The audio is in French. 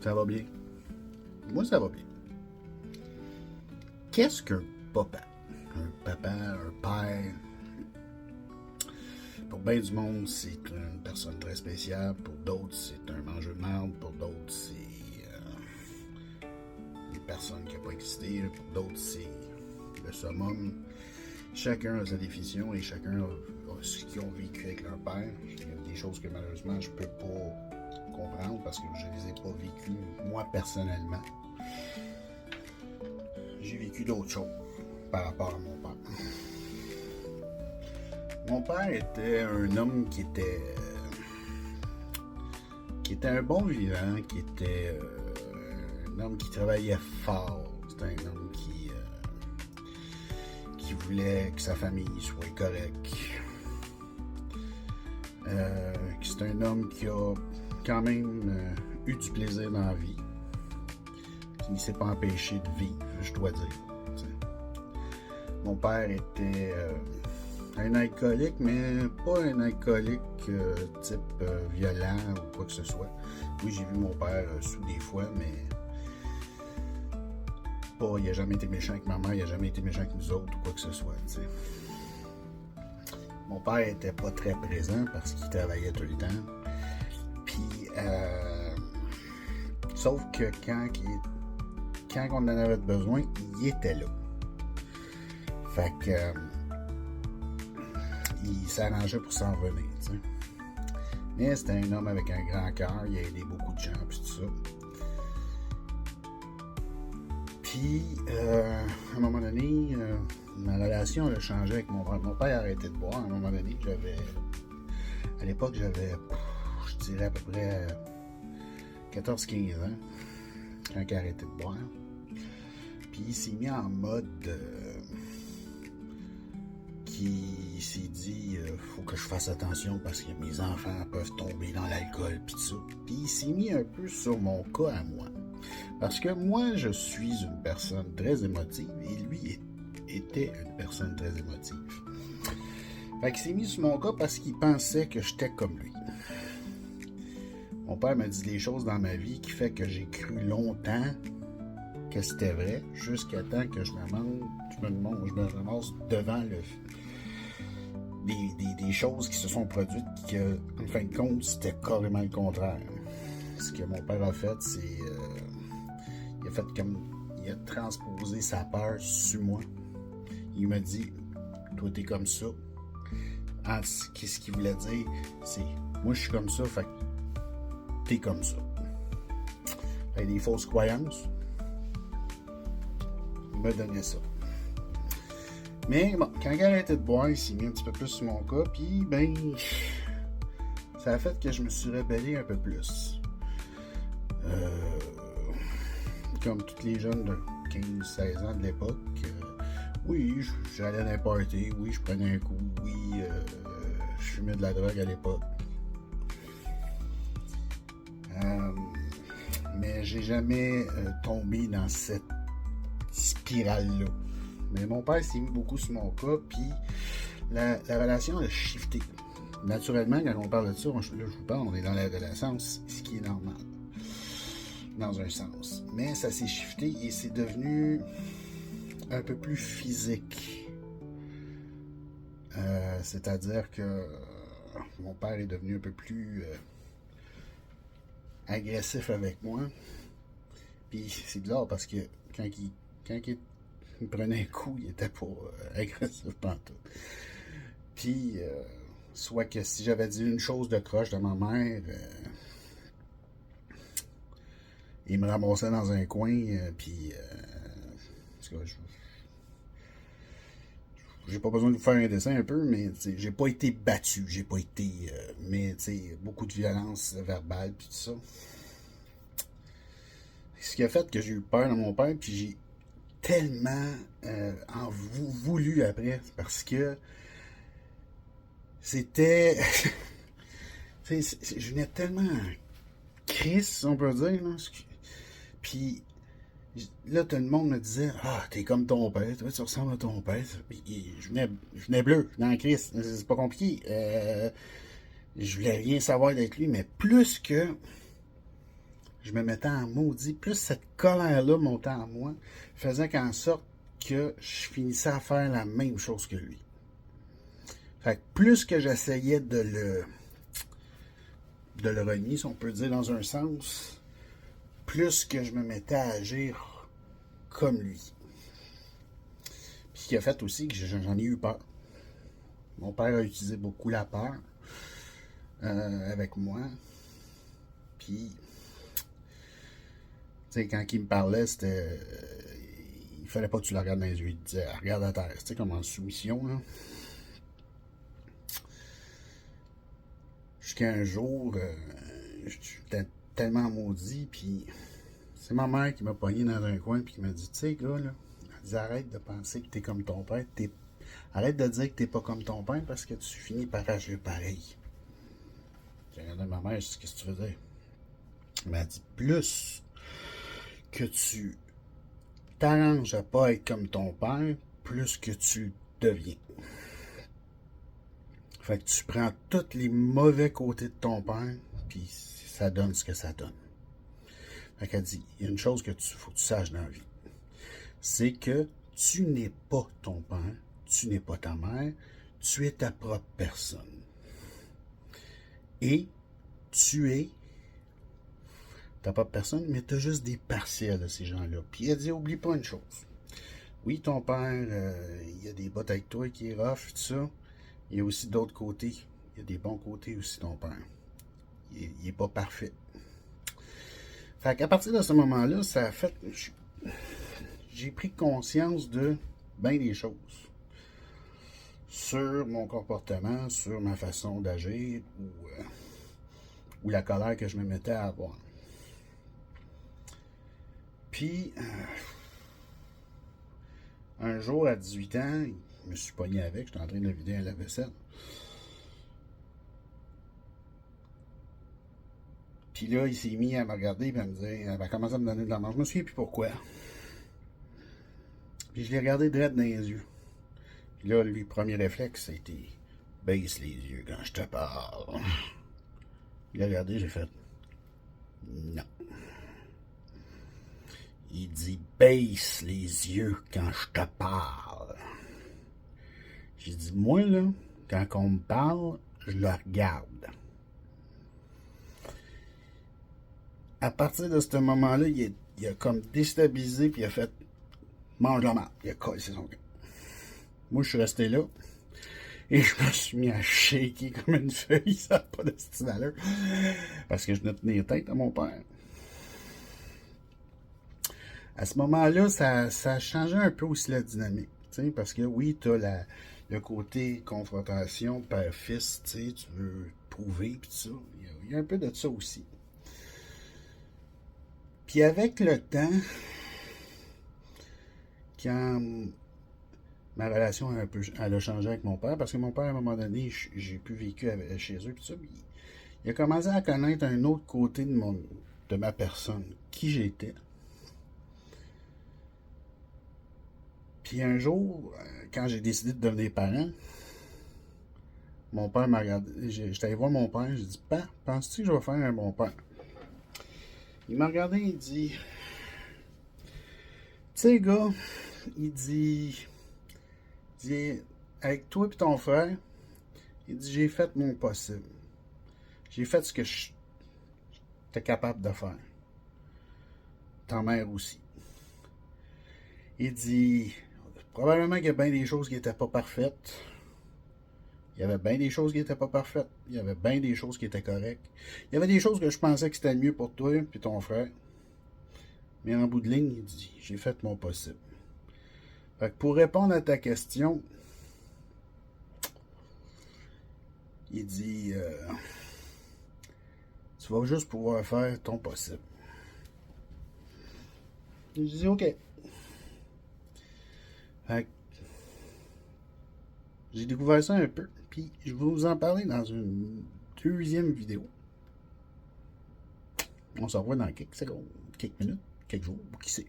Ça va bien. Moi, ça va bien. Qu'est-ce qu'un papa? Un papa, un père. Pour bien du monde, c'est une personne très spéciale. Pour d'autres, c'est un mangeur de merde. Pour d'autres, c'est une personne qui n'a pas existé. Pour d'autres, c'est le summum. Chacun a sa définition et chacun a ce qu'ils ont vécu avec leur père. Il y a des choses que malheureusement je ne peux pas comprendre parce que je ne les ai pas vécues moi personnellement. J'ai vécu d'autres choses par rapport à mon père. Mon père était un homme qui était un bon vivant, qui était un homme qui travaillait fort. C'était un homme qui voulait que sa famille soit correcte. C'est un homme qui a quand même eu du plaisir dans la vie. Qui ne s'est pas empêché de vivre, je dois dire. T'sais. Mon père était un alcoolique, mais pas un alcoolique type violent ou quoi que ce soit. Oui, j'ai vu mon père sous des fois, mais il n'a jamais été méchant avec ma mère, il n'a jamais été méchant avec nous autres ou quoi que ce soit. T'sais. Mon père était pas très présent parce qu'il travaillait tout le temps. Puis, sauf que quand on en avait besoin, il était là. Fait que il s'arrangeait pour s'en revenir, t'sais. Mais c'était un homme avec un grand cœur, il a aidé beaucoup de gens, puis tout ça. Puis, à un moment donné, ma relation a changé avec mon père. Mon père a arrêté de boire. À un moment donné, à l'époque, j'avais, je dirais à peu près 14-15 ans, quand il a arrêté de boire. Puis, il s'est mis en mode qui s'est dit faut que je fasse attention parce que mes enfants peuvent tomber dans l'alcool puis tout ça. Puis il s'est mis un peu sur mon cas à moi. Parce que moi, je suis une personne très émotive et lui était une personne très émotive. Fait qu'il s'est mis sur mon cas parce qu'il pensait que j'étais comme lui. Mon père m'a dit des choses dans ma vie qui fait que j'ai cru longtemps que c'était vrai, jusqu'à temps que je me ramasse devant des choses qui se sont produites qui, en fin de compte, c'était carrément le contraire. Ce que mon père a fait, c'est il a transposé sa peur sur moi. Il m'a dit, toi t'es comme ça. Qu'est-ce qu'il voulait dire, c'est, moi je suis comme ça, fait que t'es comme ça. Fait des fausses croyances. Il m'a donné ça. Mais bon, quand il a arrêté de boire, il s'est mis un petit peu plus sur mon cas, puis ben, ça a fait que je me suis rebellé un peu plus. Comme tous les jeunes de 15-16 ans de l'époque, oui, j'allais dans un party, oui, je prenais un coup, oui, je fumais de la drogue à l'époque. Mais j'ai jamais tombé dans cette spirale-là. Mais mon père s'est mis beaucoup sur mon cas, puis la relation a shifté. Naturellement, quand on parle de ça, là, je vous parle, on est dans l'adolescence, ce qui est normal, dans un sens. Mais ça s'est shifté et c'est devenu un peu plus physique. C'est-à-dire que mon père est devenu un peu plus agressif avec moi. Puis c'est bizarre parce que quand il prenait un coup, il était pas agressif pantoute. Puis, soit que si j'avais dit une chose de croche de ma mère, il me ramassait dans un coin, puis, j'ai pas besoin de vous faire un dessin un peu, mais j'ai pas été battu, j'ai pas été, mais beaucoup de violence verbale, puis tout ça. Ce qui a fait que j'ai eu peur de mon père, puis j'ai tellement voulu après, parce que c'était je venais tellement crise, on peut dire là. Puis là tout le monde me disait t'es comme ton père, toi tu ressembles à ton père. Je venais bleu, je venais en crise, c'est pas compliqué. Je voulais rien savoir avec lui, mais plus que je me mettais en maudit. Plus cette colère-là montait en moi, faisait qu'en sorte que je finissais à faire la même chose que lui. Fait que plus que j'essayais de le renier, si on peut dire dans un sens, plus que je me mettais à agir comme lui. Puis ce qui a fait aussi que j'en ai eu peur. Mon père a utilisé beaucoup la peur avec moi. Puis, tu sais, quand il me parlait, c'était... il fallait pas que tu le regardes dans les yeux. Il te disait, regarde à terre. Tu sais, comme en soumission, là. Jusqu'à un jour, j'étais tellement maudit, puis c'est ma mère qui m'a pogné dans un coin, puis qui m'a dit, tu sais, gars, là, elle dit, arrête de penser que t'es comme ton père. Arrête de dire que t'es pas comme ton père, parce que tu finis par agir pareil. J'ai regardé ma mère, je dis, qu'est-ce que tu veux dire? Elle m'a dit, plus que tu t'arranges à pas être comme ton père, plus que tu deviens. Fait que tu prends tous les mauvais côtés de ton père, puis ça donne ce que ça donne. Fait qu'elle dit, il y a une chose que faut que tu saches dans la vie. C'est que tu n'es pas ton père, tu n'es pas ta mère, tu es ta propre personne. Et tu es ta propre personne, mais tu as juste des partiels de ces gens-là. Puis elle dit, oublie pas une chose. Oui, ton père, il y a des bottes avec toi qui est rough, tout ça. Il y a aussi d'autres côtés. Il y a des bons côtés aussi, ton père. Il n'est pas parfait. Fait qu'à partir de ce moment-là, ça a fait... J'ai pris conscience de bien des choses. Sur mon comportement, sur ma façon d'agir, ou la colère que je me mettais à avoir. Puis, un jour, à 18 ans, je me suis pogné avec, j'étais en train de vider un lave-vaisselle. Puis là, il s'est mis à me regarder et à me dire, elle a commencé à me donner de la marge. Je me souviens plus pourquoi. Puis je l'ai regardé direct dans les yeux. Puis là, lui, premier réflexe, ça a été, baisse les yeux quand je te parle. Il a regardé, j'ai fait, non. Il dit, baisse les yeux quand je te parle. J'ai dit, moi, là, quand on me parle, je le regarde. À partir de ce moment-là, il a comme déstabilisé, puis il a fait, mange la marde. Il a collé son gars. Moi, je suis resté là, et je me suis mis à shaker comme une feuille, ça n'a pas de style valeur, parce que je venais tenir tête à mon père. À ce moment-là, ça a changé un peu aussi la dynamique. Parce que oui, tu as le côté confrontation père-fils, tu veux prouver, puis tout ça. Il y a un peu de ça aussi. Puis avec le temps, quand ma relation elle a changé avec mon père, parce que mon père, à un moment donné, j'ai pu vécu chez eux, puis ça, il a commencé à connaître un autre côté de ma personne, qui j'étais. Puis un jour, quand j'ai décidé de devenir parent, mon père m'a regardé. J'étais allé voir mon père, j'ai dit, Père, penses-tu que je vais faire un bon père? Il m'a regardé, il dit, tu sais, gars, il dit, avec toi et ton frère, il dit, j'ai fait mon possible. J'ai fait ce que j'étais capable de faire. Ta mère aussi. Il dit, probablement qu'il y a bien des choses qui n'étaient pas parfaites. Il y avait bien des choses qui n'étaient pas parfaites. Il y avait bien des choses qui étaient correctes. Il y avait des choses que je pensais que c'était mieux pour toi et ton frère. Mais en bout de ligne, il dit, j'ai fait mon possible. Fait que pour répondre à ta question, il dit, tu vas juste pouvoir faire ton possible. Je dis, OK. Fait que j'ai découvert ça un peu. Puis je vais vous en parler dans une deuxième vidéo. On se revoit dans quelques secondes, quelques minutes, quelques jours, ou qui sait.